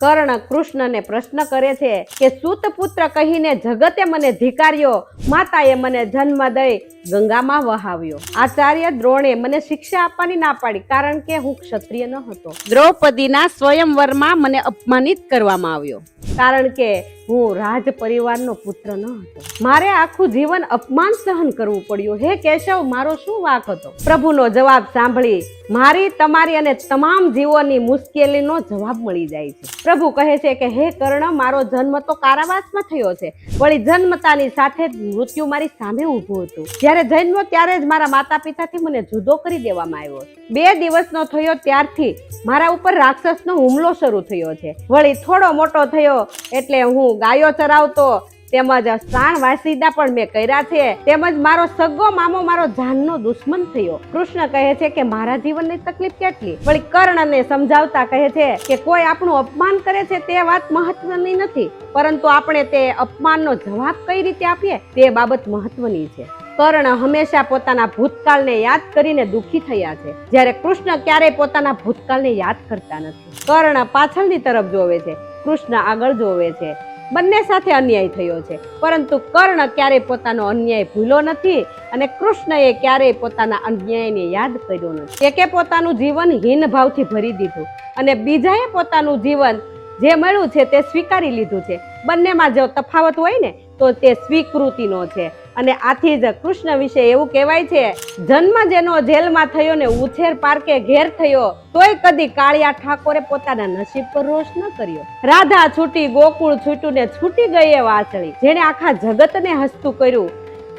કર્ણ કૃષ્ણને પ્રશ્ન કરે છે કે સૂત પુત્ર કહીને જગતે મને ધિકાર્યો, માતાએ મને જન્મ દઈ ગંગામાં વહાવ્યો. આચાર્ય દ્રોણે મને શિક્ષા આપવાની ના પાડી કારણ કે હું ક્ષત્રિય ન હતો. દ્રૌપદીના સ્વયંવરમાં મને અપમાનિત કરવામાં આવ્યો કારણ કે હું રાજ પરિવારનો પુત્ર ન હતો. મારે આખું જીવન અપમાન સહન કરવું પડ્યું. હે કેશવ, મારો શું વાંક હતો? પ્રભુનો જવાબ સાંભળી મારી, તમારી અને તમામ જીવોની મુશ્કેલીનો જવાબ મળી જાય છે. પ્રભુ કહે છે કે હે કર્ણ, મારો જન્મ તો કારાવાસમાં થયો છે, વળી જન્મતાની સાથે જ મૃત્યુ મારી સામે ઊભું હતું. જ્યારે જન્મ્યો ત્યારે જ મારા માતા પિતાથી મને જુદો કરી દેવામાં આવ્યો. 2 દિવસનો થયો ત્યારથી મારા ઉપર રાક્ષસનો હુમલો શરૂ થયો છે. વળી થોડો મોટો થયો એટલે હું ગાયો ચરાવતો, તેમજ શાણ વાસીદા પણ મેં કર્યા છે, તેમજ મારો સગો મામો મારો જાનનો દુશ્મન થયો. કૃષ્ણ કહે છે કે મારા જીવનની તકલીફ કેટલી. વળી કર્ણને સમજાવતા કહે છે કે કોઈ આપણું અપમાન કરે છે તે વાત મહત્વની નથી, પરંતુ આપણે તે અપમાનનો જવાબ કઈ રીતે આપીએ તે બાબત મહત્વની છે. કર્ણ હંમેશા પોતાના ભૂતકાળને યાદ કરીને દુઃખી થયા છે, જ્યારે કૃષ્ણ ક્યારેય પોતાના ભૂતકાળને યાદ કરતા નથી. કર્ણ પાછળની તરફ જોવે છે, કૃષ્ણ આગળ જોવે છે. બંને સાથે અન્યાય થયો છે, પરંતુ કર્ણ ક્યારેય પોતાનો અન્યાય ભૂલ્યો નથી અને કૃષ્ણએ ક્યારેય પોતાના અન્યાયને યાદ કર્યો નથી. એકે પોતાનું જીવન હીન ભાવથી ભરી દીધું અને બીજાએ પોતાનું જીવન જે મળ્યું છે તે સ્વીકારી લીધું છે. બંનેમાં જો તફાવત હોય ને તો તે સ્વીકૃતિનો છે. અને આથી જ કૃષ્ણ વિશે એવું કહેવાય છે, જન્મ જેનો જેલમાં થયો ને ઉછેર પારકે ઘેર થયો, તોય કદી કાળિયા ઠાકોરે પોતાના નસીબ પર રોષ ન કર્યો. રાધા છૂટી ગોકુળ છૂટ્યું ને છૂટી ગઈ એ વાછળી. જેણે આખા જગતને હસતું કર્યું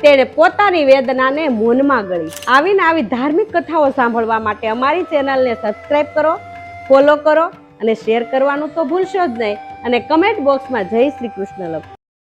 તેણે પોતાની વેદનાને મૌનમાં ગળી. આવીને આવી ધાર્મિક કથાઓ સાંભળવા માટે અમારી ચેનલને સબસ્ક્રાઇબ કરો, ફોલો કરો અને શેર કરવાનું તો ભૂલશો જ નહીં. અને કમેન્ટ બોક્સમાં જય શ્રી કૃષ્ણ લખો.